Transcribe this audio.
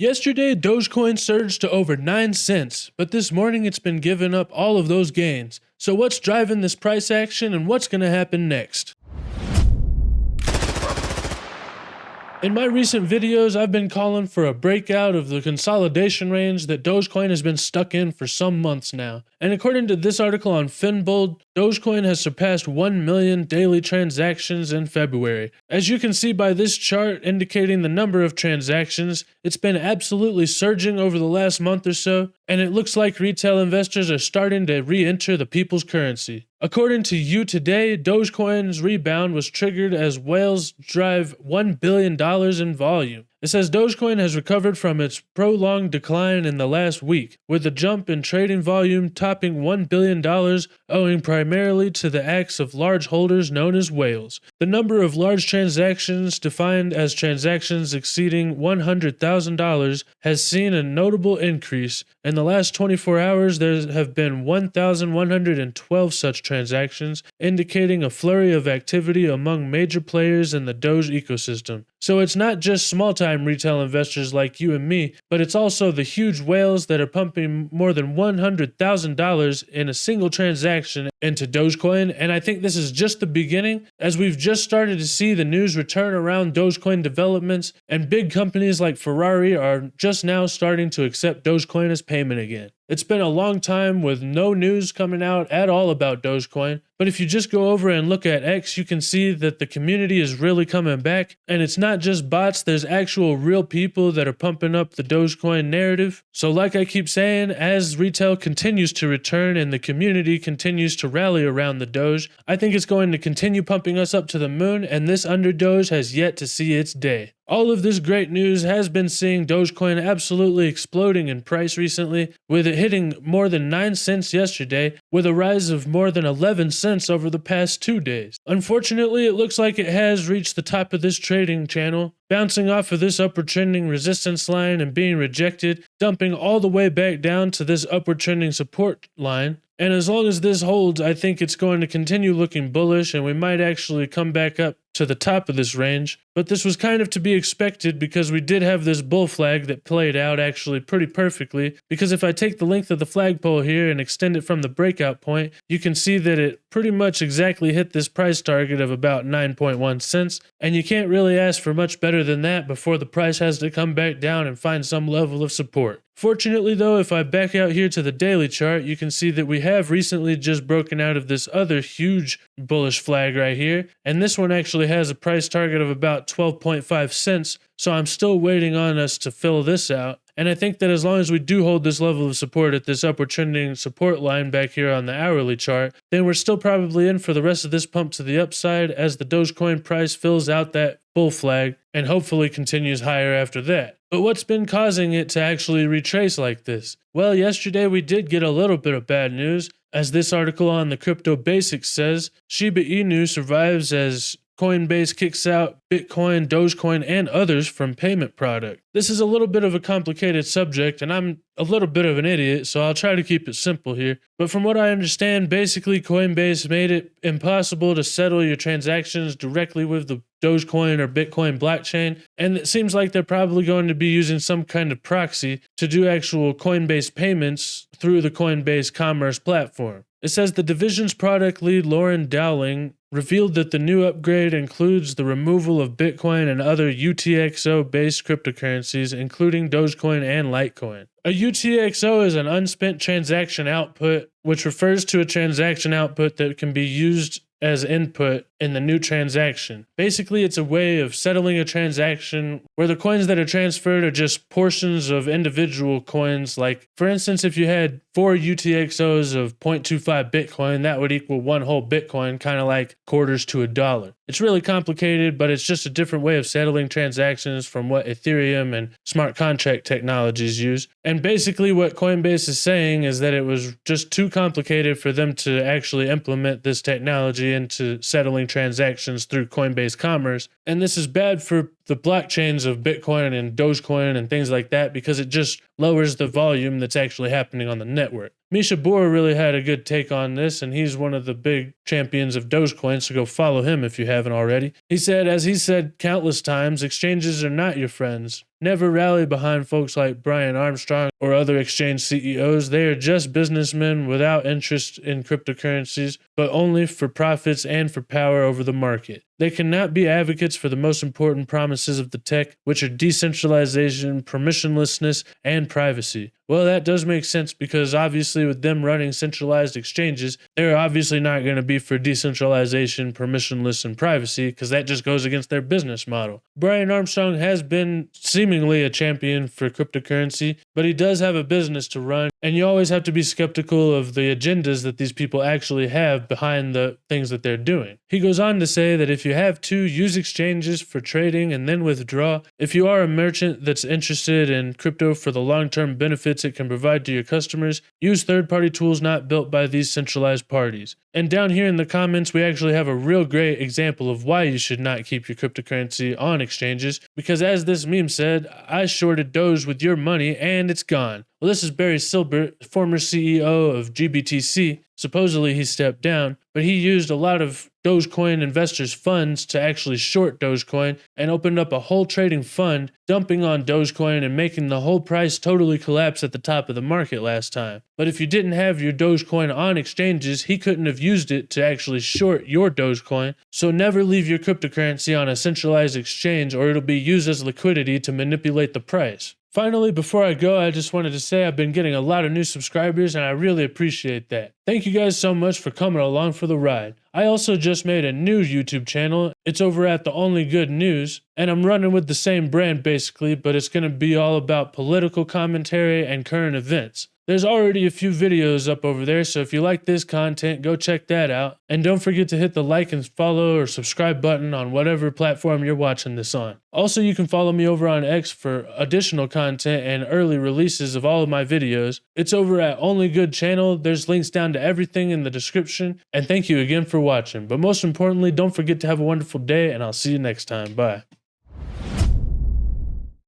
Yesterday, Dogecoin surged to over 9 cents, but this morning it's been giving up all of those gains. So what's driving this price action and what's going to happen next? In my recent videos, I've been calling for a breakout of the consolidation range that Dogecoin has been stuck in for some months now. And according to this article on Finbold, Dogecoin has surpassed 1 million daily transactions in February. As you can see by this chart indicating the number of transactions, it's been absolutely surging over the last month or so, and it looks like retail investors are starting to re-enter the people's currency. According to You Today, Dogecoin's rebound was triggered as whales drive $1 billion in volume. It says Dogecoin has recovered from its prolonged decline in the last week, with a jump in trading volume topping $1 billion owing primarily to the acts of large holders known as whales. The number of large transactions, defined as transactions exceeding $100,000, has seen a notable increase. In the last 24 hours, there have been 1,112 such transactions, indicating a flurry of activity among major players in the Doge ecosystem. So it's not just small-time retail investors like you and me, but it's also the huge whales that are pumping more than $100,000 in a single transaction into Dogecoin, and I think this is just the beginning, as we've just started to see the news return around Dogecoin developments, and big companies like Ferrari are just now starting to accept Dogecoin as payment again. It's been a long time with no news coming out at all about Dogecoin, but if you just go over and look at X, you can see that the community is really coming back, and it's not just bots, there's actual real people that are pumping up the Dogecoin narrative. So like I keep saying, as retail continues to return and the community continues to rally around the Doge, I think it's going to continue pumping us up to the moon, and this under Doge has yet to see its day. All of this great news has been seeing Dogecoin absolutely exploding in price recently, with it hitting more than 9 cents yesterday, with a rise of more than 11 cents over the past 2 days. Unfortunately, it looks like it has reached the top of this trading channel, bouncing off of this upward trending resistance line and being rejected, dumping all the way back down to this upward trending support line. And as long as this holds, I think it's going to continue looking bullish, and we might actually come back up to the top of this range. But this was kind of to be expected, because we did have this bull flag that played out actually pretty perfectly, because if I take the length of the flagpole here and extend it from the breakout point, you can see that it pretty much exactly hit this price target of about 9.1 cents, and you can't really ask for much better than that before the price has to come back down and find some level of support. Fortunately though, if I back out here to the daily chart, you can see that we have recently just broken out of this other huge bullish flag right here, and this one actually has a price target of about 12.5 cents, so I'm still waiting on us to fill this out. And I think that as long as we do hold this level of support at this upward trending support line back here on the hourly chart, then we're still probably in for the rest of this pump to the upside as the Dogecoin price fills out that bull flag and hopefully continues higher after that. But what's been causing it to actually retrace like this? Well, yesterday we did get a little bit of bad news. As this article on the Crypto Basics says, Shiba Inu survives as Coinbase kicks out Bitcoin, Dogecoin, and others from payment product. This is a little bit of a complicated subject, and I'm a little bit of an idiot, so I'll try to keep it simple here. But from what I understand, basically Coinbase made it impossible to settle your transactions directly with the Dogecoin or Bitcoin blockchain, and it seems like they're probably going to be using some kind of proxy to do actual Coinbase payments through the Coinbase commerce platform. It says the division's product lead, Lauren Dowling, revealed that the new upgrade includes the removal of Bitcoin and other UTXO-based cryptocurrencies, including Dogecoin and Litecoin. A UTXO is an unspent transaction output, which refers to a transaction output that can be used as input in the new transaction. Basically, it's a way of settling a transaction where the coins that are transferred are just portions of individual coins. Like, for instance, if you had 4 UTXOs of 0.25 Bitcoin, that would equal 1 whole Bitcoin, kind of like quarters to a dollar. It's really complicated, but it's just a different way of settling transactions from what Ethereum and smart contract technologies use. And basically what Coinbase is saying is that it was just too complicated for them to actually implement this technology into settling transactions through Coinbase Commerce. And this is bad for the blockchains of Bitcoin and Dogecoin and things like that, because it just lowers the volume that's actually happening on the network. Misha Bor really had a good take on this, and he's one of the big champions of Dogecoin, so go follow him if you haven't already. He said, as he said countless times, exchanges are not your friends. Never rally behind folks like Brian Armstrong or other exchange CEOs. They are just businessmen without interest in cryptocurrencies, but only for profits and for power over the market. They cannot be advocates for the most important promises of the tech, which are decentralization, permissionlessness, and privacy. Well, that does make sense because obviously with them running centralized exchanges, they're obviously not going to be for decentralization, permissionless, and privacy because that just goes against their business model. Brian Armstrong has been seemingly a champion for cryptocurrency, but he does have a business to run, and you always have to be skeptical of the agendas that these people actually have behind the things that they're doing. He goes on to say that if you have to, use exchanges for trading and then withdraw. If you are a merchant that's interested in crypto for the long-term benefits it can provide to your customers, use third-party tools not built by these centralized parties. And down here in the comments, we actually have a real great example of why you should not keep your cryptocurrency on exchanges, because as this meme said, I shorted Doge with your money and it's gone. Well, this is Barry Silbert, former CEO of GBTC. Supposedly he stepped down, but he used a lot of Dogecoin investors' funds to actually short Dogecoin and opened up a whole trading fund, dumping on Dogecoin and making the whole price totally collapse at the top of the market last time. But if you didn't have your Dogecoin on exchanges, he couldn't have used it to actually short your Dogecoin. So never leave your cryptocurrency on a centralized exchange or it'll be used as liquidity to manipulate the price. Finally, before I go, I just wanted to say I've been getting a lot of new subscribers and I really appreciate that. Thank you guys so much for coming along for the ride. I also just made a new YouTube channel. It's over at The Only Good News, and I'm running with the same brand basically, but it's going to be all about political commentary and current events. There's already a few videos up over there, so if you like this content, go check that out. And don't forget to hit the like and follow or subscribe button on whatever platform you're watching this on. Also, you can follow me over on X for additional content and early releases of all of my videos. It's over at Only Good Channel. There's links down to everything in the description. And thank you again for watching. But most importantly, don't forget to have a wonderful day, and I'll see you next time. Bye.